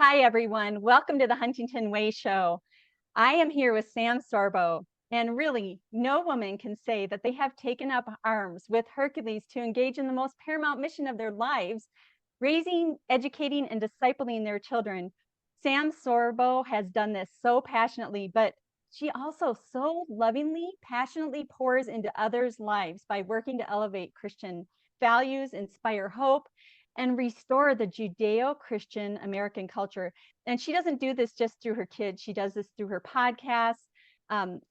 Hi, everyone. Welcome to the Huntington Way Show. I am here with Sam Sorbo, and really, no woman can say that they have taken up arms with Hercules to engage in the most paramount mission of their lives, raising, educating, and discipling their children. Sam Sorbo has done this so passionately, but she also so lovingly, passionately pours into others' lives by working to elevate Christian values, inspire hope, and restore the Judeo-Christian American culture. And she doesn't do this just through her kids. She does this through her podcasts,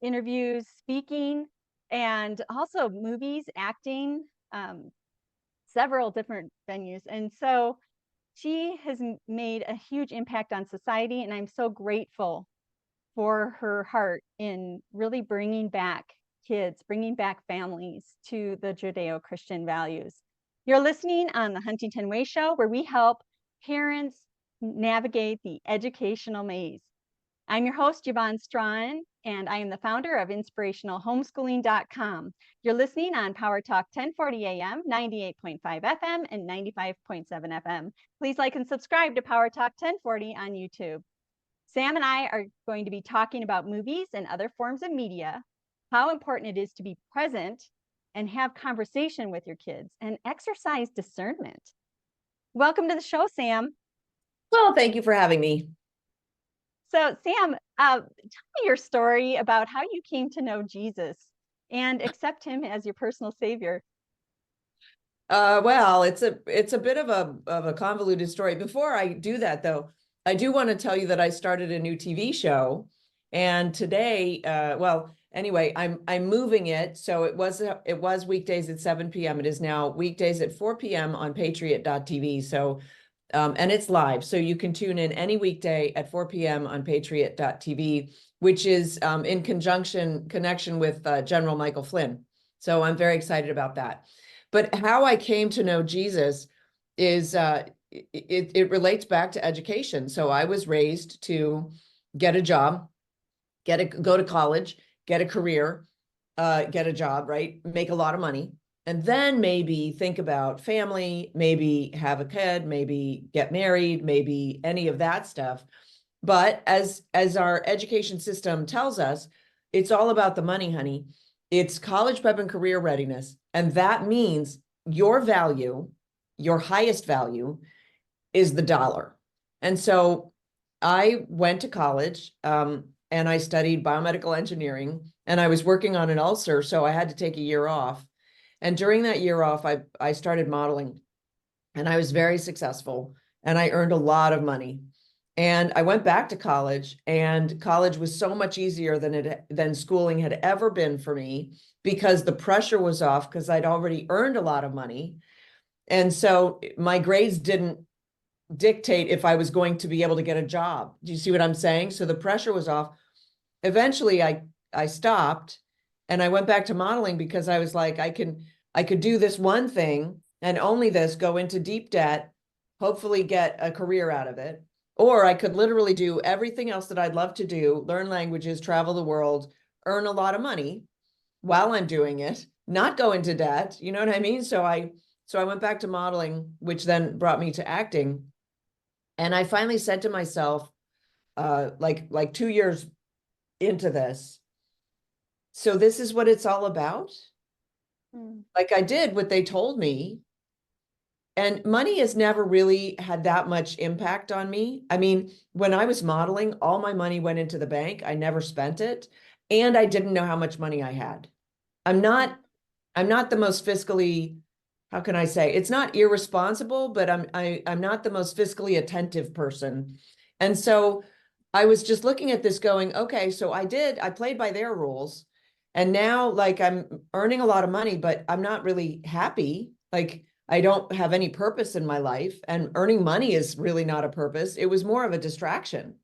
interviews, speaking, and also movies, acting, several different venues. And so she has made a huge impact on society, and I'm so grateful for her heart in really bringing back kids, bringing back families to the Judeo-Christian values. You're listening on the Huntington Way Show, where we help parents navigate the educational maze. I'm your host, Yvonne Strachan, and I am the founder of inspirationalhomeschooling.com. You're listening on Power Talk 1040 AM, 98.5 FM, and 95.7 FM. Please like and subscribe to Power Talk 1040 on YouTube. Sam and I are going to be talking about movies and other forms of media, how important it is to be present and have conversation with your kids and exercise discernment. Welcome to the show, Sam. Well, thank you for having me. So, Sam, tell me your story about how you came to know Jesus and accept him as your personal savior. Well, it's a bit of a convoluted story. Before I do that, though, I do want to tell you that I started a new TV show, and today, anyway, I'm moving it. So it was weekdays at 7 p.m. It is now weekdays at 4 p.m. on Patriot.tv. So, and it's live, so you can tune in any weekday at 4 p.m. on Patriot.tv, which is in connection with General Michael Flynn. So I'm very excited about that. But how I came to know Jesus is it relates back to education. So I was raised to get a job, go to college, get a career, get a job, right? Make a lot of money. And then maybe think about family, maybe have a kid, maybe get married, maybe any of that stuff. But as our education system tells us, it's all about the money, honey. It's college prep and career readiness. And that means your value, your highest value, is the dollar. And so I went to college and I studied biomedical engineering, and I was working on an ulcer, so I had to take a year off. And during that year off, I started modeling, and I was very successful, and I earned a lot of money. And I went back to college, and college was so much easier than schooling had ever been for me, because the pressure was off because I'd already earned a lot of money. And so my grades didn't dictate if I was going to be able to get a job. Do you see what I'm saying? So the pressure was off. Eventually I stopped, and I went back to modeling because I was like, I could do this one thing and only this, go into deep debt, hopefully get a career out of it. Or I could literally do everything else that I'd love to do, learn languages, travel the world, earn a lot of money while I'm doing it, not go into debt. You know what I mean? So I went back to modeling, which then brought me to acting. And I finally said to myself, like 2 years into this, so this is what it's all about. Like, I did what they told me. And money has never really had that much impact on me. I mean, when I was modeling, all my money went into the bank. I never spent it. And I didn't know how much money I had. I'm not the most fiscally, how can I say? It's not irresponsible, but I'm not the most fiscally attentive person. And so I was just looking at this going, okay, so I played by their rules. And now, like, I'm earning a lot of money, but I'm not really happy. Like, I don't have any purpose in my life, and earning money is really not a purpose. It was more of a distraction,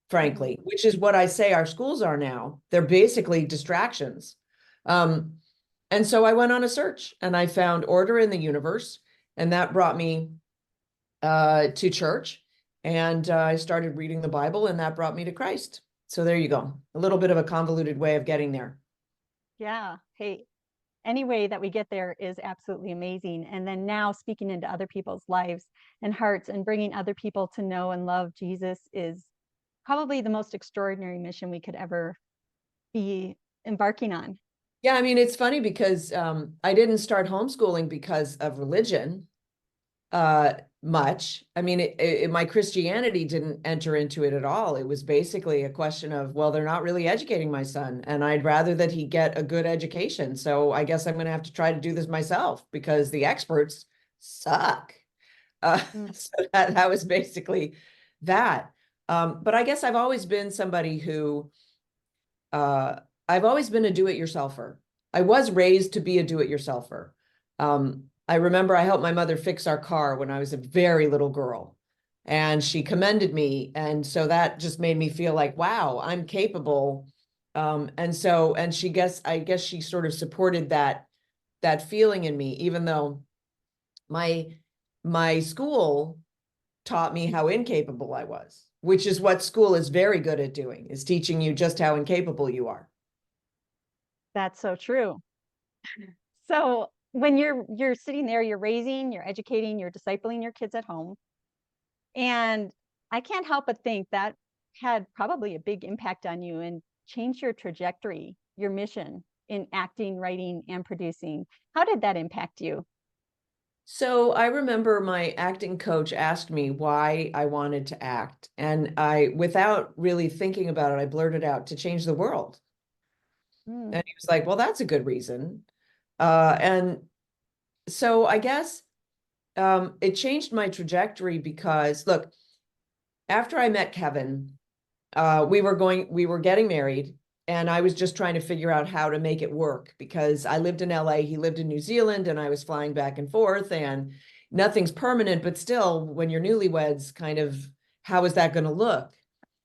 frankly, which is what I say our schools are now. They're basically distractions. And so I went on a search, and I found Order in the Universe, and that brought me to church. And I started reading the Bible, and that brought me to Christ. So there you go. A little bit of a convoluted way of getting there. Yeah. Hey, any way that we get there is absolutely amazing. And then now speaking into other people's lives and hearts and bringing other people to know and love Jesus is probably the most extraordinary mission we could ever be embarking on. Yeah, I mean, it's funny because I didn't start homeschooling because of religion much. I mean, my Christianity didn't enter into it at all. It was basically a question of, well, they're not really educating my son, and I'd rather that he get a good education. So I guess I'm going to have to try to do this myself because the experts suck. So that was basically that. But I guess I've always been somebody who I've always been a do-it-yourselfer. I was raised to be a do-it-yourselfer. I remember I helped my mother fix our car when I was a very little girl, and she commended me. And so that just made me feel like, wow, I'm capable. And I guess she sort of supported that feeling in me, even though my school taught me how incapable I was, which is what school is very good at doing, is teaching you just how incapable you are. That's so true. So when you're sitting there, you're raising, you're educating, you're discipling your kids at home. And I can't help but think that had probably a big impact on you and changed your trajectory, your mission in acting, writing, and producing. How did that impact you? So I remember my acting coach asked me why I wanted to act. And without really thinking about it, I blurted out to change the world. Mm. And he was like, well, that's a good reason. And so I guess it changed my trajectory because, look, after I met Kevin, we were getting married, and I was just trying to figure out how to make it work because I lived in LA, he lived in New Zealand, and I was flying back and forth, and nothing's permanent, but still, when you're newlyweds, kind of, how is that going to look?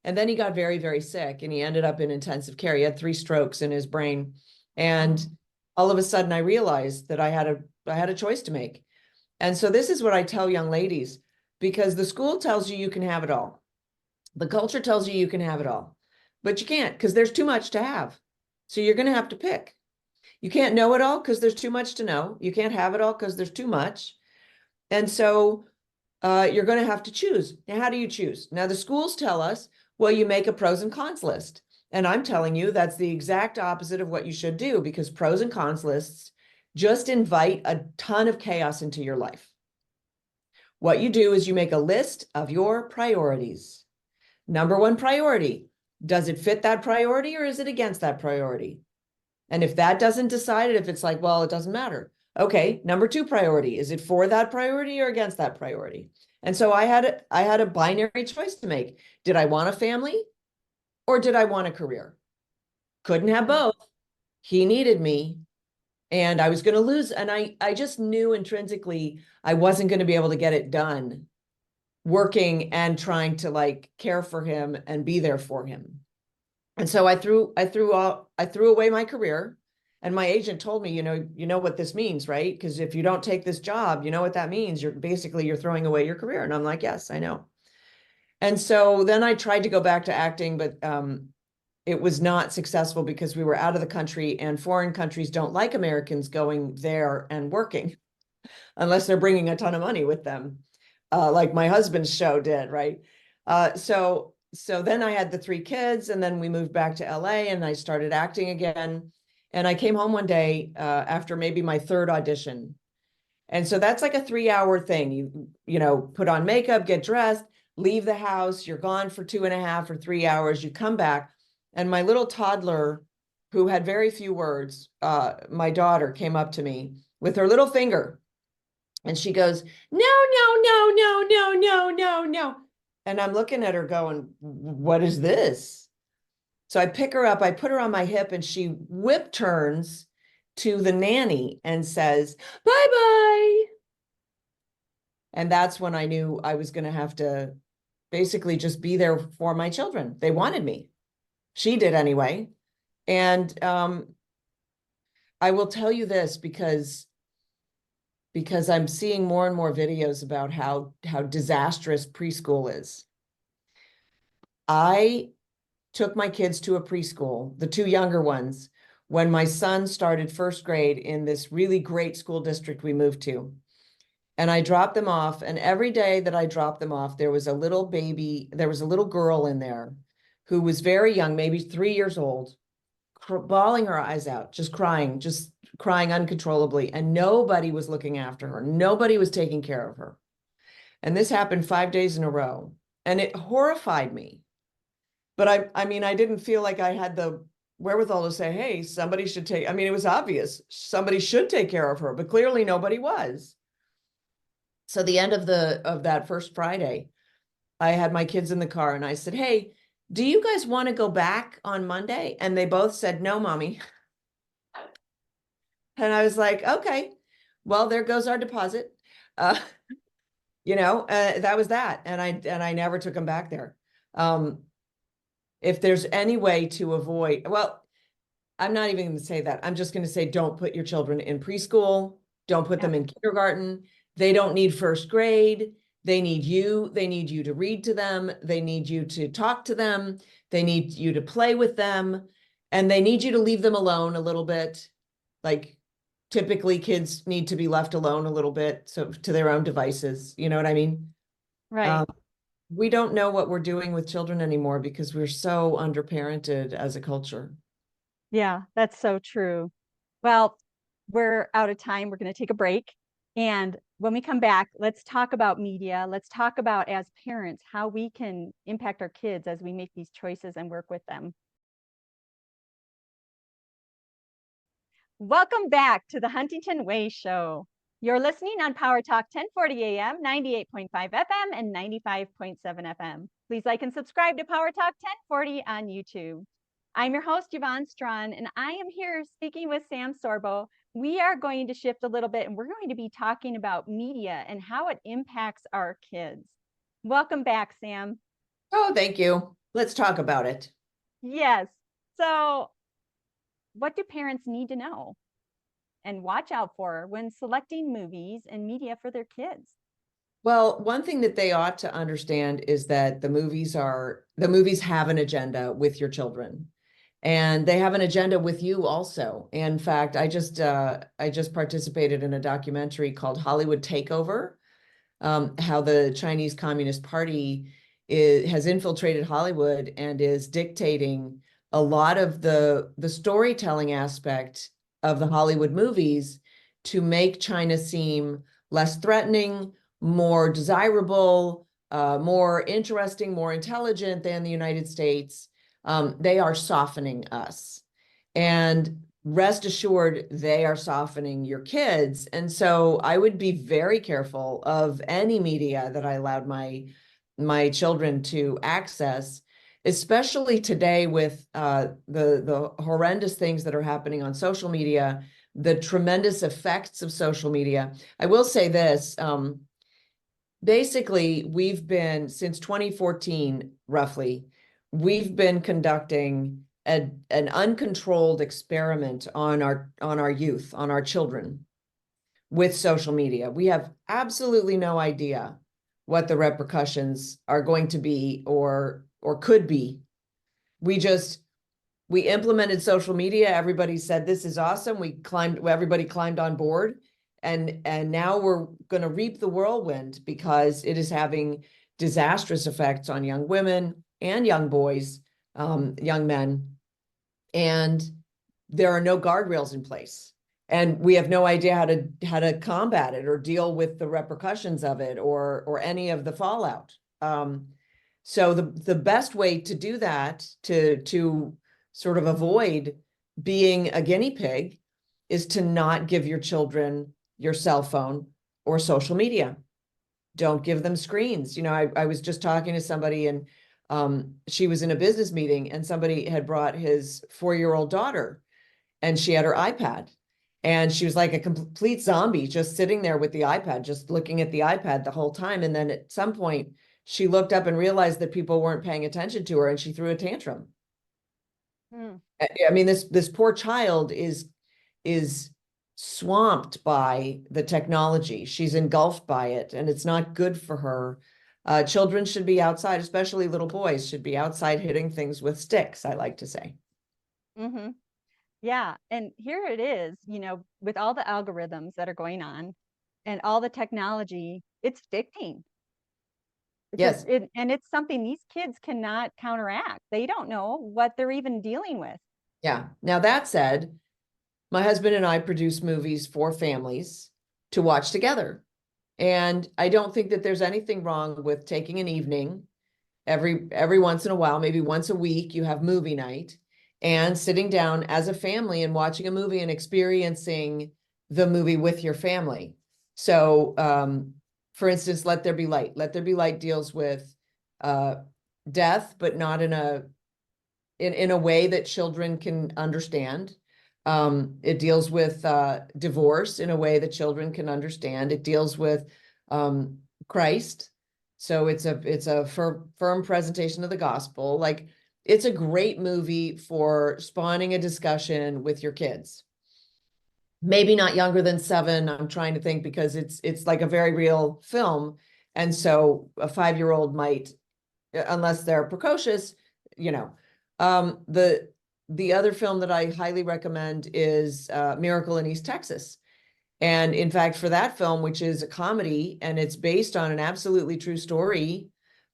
And then he got very, very sick, and he ended up in intensive care. He had 3 strokes in his brain. And all of a sudden I realized that I had a choice to make. And so this is what I tell young ladies, because the school tells you can have it all. The culture tells you can have it all, but you can't because there's too much to have. So you're going to have to pick. You can't know it all because there's too much to know. You can't have it all because there's too much. And so you're going to have to choose. Now, how do you choose? Now, the schools tell us, well, you make a pros and cons list. And I'm telling you, that's the exact opposite of what you should do, because pros and cons lists just invite a ton of chaos into your life. What you do is you make a list of your priorities. Number 1 priority, does it fit that priority or is it against that priority? And if that doesn't decide it, if it's like, well, it doesn't matter. Okay, number 2 priority, is it for that priority or against that priority? And so I had a binary choice to make. Did I want a family or did I want a career? Couldn't have both. He needed me and I was going to lose. And I just knew intrinsically I wasn't going to be able to get it done working and trying to like care for him and be there for him. And so I threw away my career. And my agent told me, you know what this means, right? Because if you don't take this job, you know what that means. You're throwing away your career. And I'm like, yes, I know. And so then I tried to go back to acting, but it was not successful because we were out of the country, and foreign countries don't like Americans going there and working unless they're bringing a ton of money with them, like my husband's show did, right? So then I had the 3 kids, and then we moved back to LA, and I started acting again. And I came home one day after maybe my 3rd audition. And so that's like a 3-hour thing. You put on makeup, get dressed, leave the house, you're gone for 2.5 or 3 hours, you come back. And my little toddler, who had very few words, my daughter, came up to me with her little finger. And she goes, no, no, no, no, no, no, no, no. And I'm looking at her going, what is this? So I pick her up, I put her on my hip, and she whip turns to the nanny and says, bye-bye. And that's when I knew I was going to have to basically just be there for my children. They wanted me. She did anyway. And I will tell you this because I'm seeing more and more videos about how disastrous preschool is. I took my kids to a preschool, the 2 younger ones, when my son started first grade in this really great school district we moved to. And I dropped them off, and every day that I dropped them off, there was a little girl in there who was very young, maybe 3 years old, bawling her eyes out, just crying uncontrollably. And nobody was looking after her. Nobody was taking care of her. And this happened 5 days in a row. And it horrified me. But I mean, I didn't feel like I had the wherewithal to say, hey, somebody should take, I mean, it was obvious somebody should take care of her, but clearly nobody was. So the end of that first Friday, I had my kids in the car and I said, hey, do you guys want to go back on Monday? And they both said, no, mommy. And I was like, okay, well, there goes our deposit. That was that. And I never took them back there. If there's any way to avoid, well, I'm not even going to say that. I'm just going to say, don't put your children in preschool. Don't put them in kindergarten. They don't need first grade. They need you. They need you to read to them. They need you to talk to them. They need you to play with them. And they need you to leave them alone a little bit. Like typically kids need to be left alone a little bit, so to their own devices. You know what I mean? Right. We don't know what we're doing with children anymore because we're so underparented as a culture. Yeah, that's so true. Well, we're out of time. We're going to take a break. And when we come back, let's talk about media. Let's talk about, as parents, how we can impact our kids as we make these choices and work with them. Welcome back to the Huntington Way Show. You're listening on Power Talk 1040 AM, 98.5 FM, and 95.7 FM. Please like and subscribe to Power Talk 1040 on YouTube. I'm your host, Yvonne Strachan, and I am here speaking with Sam Sorbo. We are going to shift a little bit, and we're going to be talking about media and how it impacts our kids. Welcome back, Sam. Oh, thank you. Let's talk about it. Yes. So, what do parents need to know and watch out for when selecting movies and media for their kids? Well, one thing that they ought to understand is that the movies have an agenda with your children, and they have an agenda with you also. In fact, I just participated in a documentary called Hollywood Takeover, how the Chinese Communist Party has infiltrated Hollywood and is dictating a lot of the storytelling aspect of the Hollywood movies to make China seem less threatening, more desirable, more interesting, more intelligent than the United States. They are softening us. And rest assured, they are softening your kids. And so I would be very careful of any media that I allowed my children to access, especially today with the horrendous things that are happening on social media, the tremendous effects of social media. I will say this, basically, we've been, since 2014, roughly, we've been conducting an uncontrolled experiment on our youth, on our children, with social media. We have absolutely no idea what the repercussions are going to be or could be. We implemented social media. Everybody said, this is awesome. Everybody climbed on board. And now we're going to reap the whirlwind because it is having disastrous effects on young women and young boys, young men. And there are no guardrails in place. And we have no idea how to combat it or deal with the repercussions of it or any of the fallout. So the best way to do that, to sort of avoid being a guinea pig, is to not give your children your cell phone or social media. Don't give them screens. I was just talking to somebody, and she was in a business meeting, and somebody had brought his 4-year-old daughter, and she had her iPad. And she was like a complete zombie, just sitting there with the iPad, just looking at the iPad the whole time. And then at some point, she looked up and realized that people weren't paying attention to her, and she threw a tantrum. I mean, this poor child is swamped by the technology. She's engulfed by it, and it's not good for her. Children should be outside, especially little boys should be outside hitting things with sticks, I like to say. Yeah. And here it is, with all the algorithms that are going on and all the technology, it's addicting. Yes. And it's something these kids cannot counteract. They don't know what they're even dealing with. Yeah. Now, that said, my husband and I produce movies for families to watch together. And I don't think that there's anything wrong with taking an evening every once in a while, maybe once a week, you have movie night, and sitting down as a family and watching a movie and experiencing the movie with your family. So, for instance, Let There Be Light. Let There Be Light deals with uh, death, but not in a way that children can understand. It deals with divorce in a way that children can understand. It deals with Christ. So it's a firm presentation of the gospel. Like, it's a great movie for spawning a discussion with your kids. Maybe not younger than 7. I'm trying to think, because it's like a very real film. And so a 5-year-old might, unless they're precocious, you know. The other film that I highly recommend is Miracle in East Texas. And in fact, for that film, which is a comedy and it's based on an absolutely true story,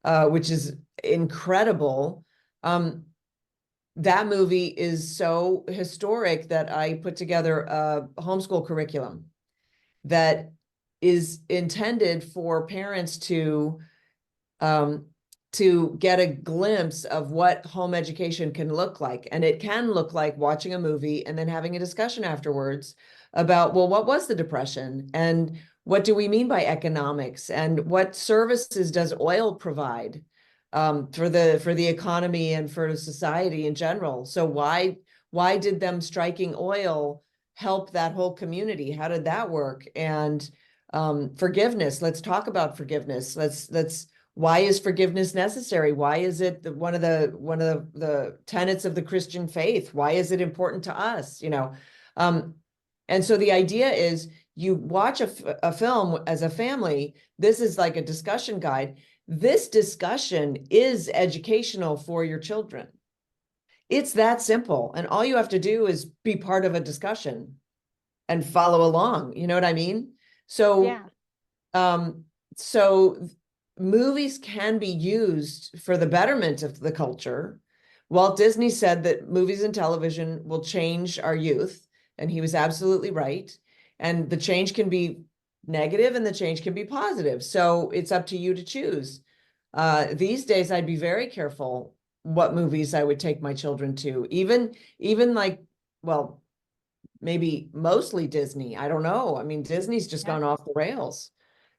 which is incredible, that movie is so historic that I put together a homeschool curriculum that is intended for parents um, to get a glimpse of what home education can look like. And it can look like watching a movie and then having a discussion afterwards about, well, what was the Depression? And what do we mean by economics? And what services does oil provide for the economy and for society in general? So why did them striking oil help that whole community? How did that work? And forgiveness. Let's talk about forgiveness. Let's why is forgiveness necessary? Why is it one of the tenets of the Christian faith? Why is it important to us? And so the idea is, you watch a film as a family. This is like a discussion guide. This discussion is educational for your children. It's that simple. And all you have to do is be part of a discussion and follow along. You know what I mean? So, Yeah. so movies can be used for the betterment of the culture. Walt Disney said that movies and television will change our youth, and he was absolutely right. And the change can be negative and the change can be positive. So it's up to you to choose. These days, I'd be very careful what movies I would take my children to, even like, well, maybe mostly Disney. I don't know. I mean, Disney's just Yeah. gone off the rails.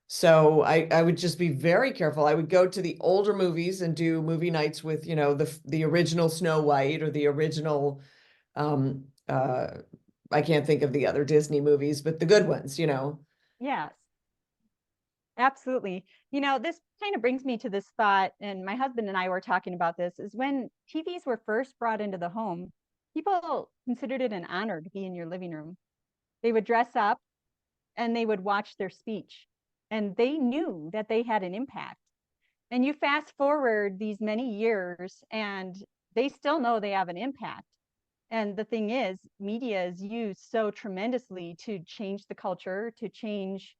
So I would just be very careful. I would go to the older movies and do movie nights with, the original Snow White or the original, um, uh, I can't think of the other Disney movies, but the good ones. Yes. Absolutely. This kind of brings me to this thought, and my husband and I were talking about this, is when TVs were first brought into the home, people considered it an honor to be in your living room. They would dress up and they would watch their speech, and they knew that they had an impact. And you fast forward these many years, and they still know they have an impact. And the thing is, media is used so tremendously to change the culture, to change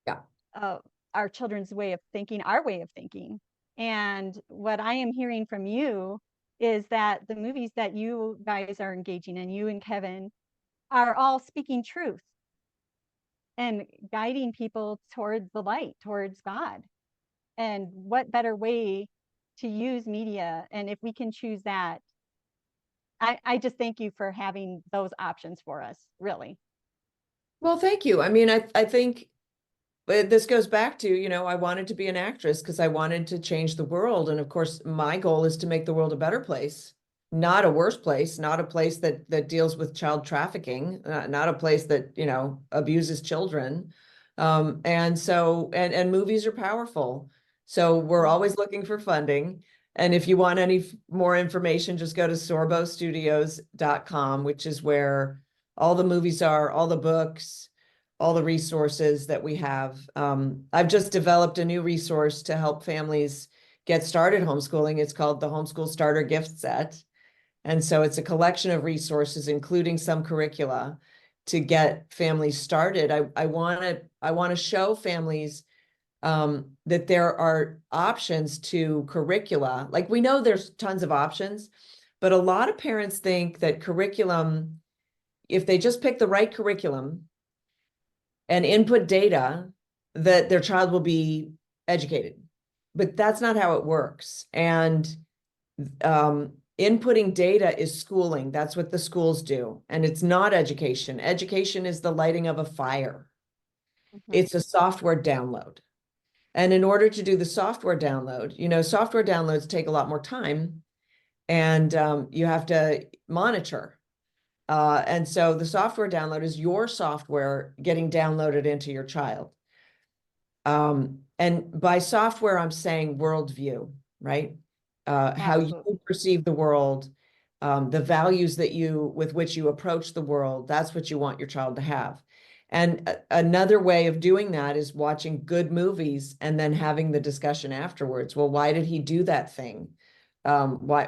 Yeah. uh, our children's way of thinking, our way of thinking. And what I am hearing from you is that the movies that you guys are engaging in, you and Kevin, are all speaking truth and guiding people towards the light, towards God. And what better way to use media? And if we can choose that, I just thank you for having those options for us, really. Well, thank you. I mean, I think this goes back to, I wanted to be an actress because I wanted to change the world. And of course, my goal is to make the world a better place, not a worse place, not a place that deals with child trafficking, not a place that, abuses children. And movies are powerful. So we're always looking for funding. And if you want any more information, just go to sorbostudios.com, which is where all the movies are, all the books, all the resources that we have. I've just developed a new resource to help families get started homeschooling. It's called the Homeschool Starter Gift Set. And so it's a collection of resources, including some curricula, to get families started. I want to show families that there are options to curricula. Like, we know there's tons of options, but a lot of parents think that curriculum, if they just pick the right curriculum and input data, that their child will be educated. But that's not how it works. And inputting data is schooling. That's what the schools do. And it's not education. Education is the lighting of a fire. It's a software download. And in order to do the software download, software downloads take a lot more time, and you have to monitor. And so the software download is your software getting downloaded into your child. And by software, I'm saying worldview, right? How you perceive the world, the values with which you approach the world. That's what you want your child to have. And another way of doing that is watching good movies and then having the discussion afterwards. Well, why did he do that thing? Why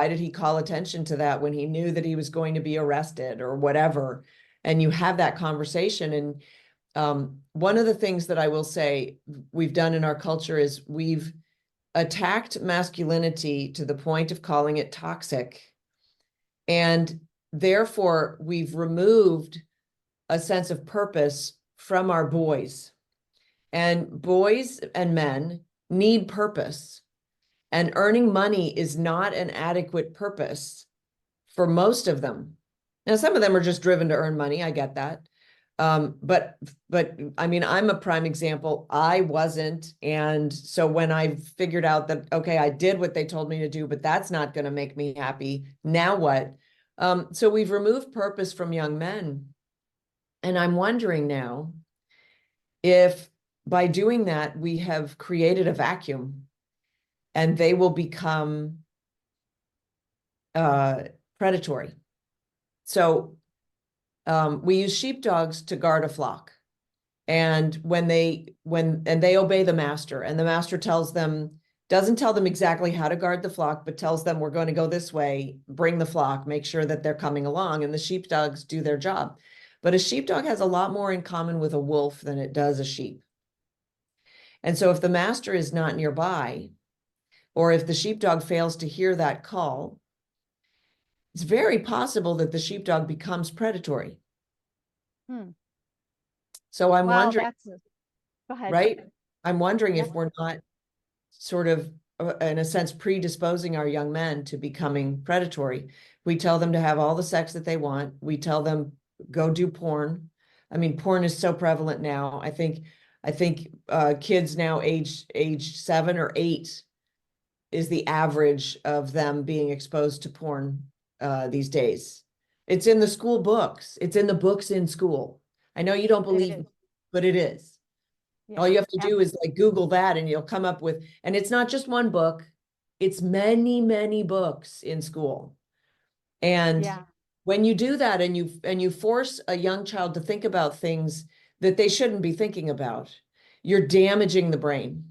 did he call attention to that when he knew that he was going to be arrested or whatever? And you have that conversation. And one of the things that I will say we've done in our culture is we've attacked masculinity to the point of calling it toxic. And therefore, we've removed a sense of purpose from our boys. And boys and men need purpose. And earning money is not an adequate purpose for most of them. Now, some of them are just driven to earn money. I get that. But I mean, I'm a prime example. I wasn't. And so when I figured out that, okay, I did what they told me to do, but that's not going to make me happy. Now what? So we've removed purpose from young men. And I'm wondering now if by doing that, we have created a vacuum and they will become predatory. So we use sheepdogs to guard a flock. And when they obey the master, and the master doesn't tell them exactly how to guard the flock, but tells them, we're going to go this way, bring the flock, make sure that they're coming along, and the sheepdogs do their job. But a sheepdog has a lot more in common with a wolf than it does a sheep. And so if the master is not nearby, or if the sheepdog fails to hear that call, it's very possible that the sheepdog becomes predatory. So I'm wondering, go ahead. right? I'm wondering if we're not sort of, in a sense, predisposing our young men to becoming predatory. We tell them to have all the sex that they want. We tell them, go do porn. I mean, porn is so prevalent now. I think kids now age 7 or 8 is the average of them being exposed to porn these days. It's in the school books. It's in the books in school. I know you don't believe me, but it is. Yeah, all you have to do is like Google that and you'll come up with, and it's not just one book, it's many, many books in school. And when you do that and you force a young child to think about things that they shouldn't be thinking about, you're damaging the brain.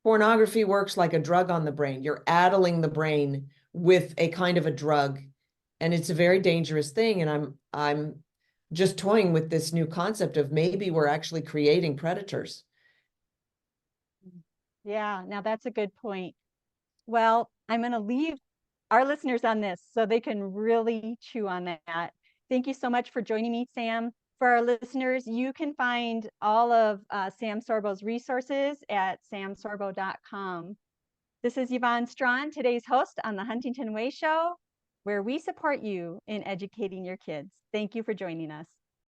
Pornography works like a drug on the brain. You're addling the brain with a kind of a drug, and it's a very dangerous thing. And I'm just toying with this new concept of maybe we're actually creating predators. Yeah, now that's a good point. Well, I'm going to leave our listeners on this so they can really chew on that. Thank you so much for joining me, Sam. For our listeners, you can find all of Sam Sorbo's resources at samsorbo.com. This is Yvonne Strachan, today's host on the Huntington Way Show, where we support you in educating your kids. Thank you for joining us.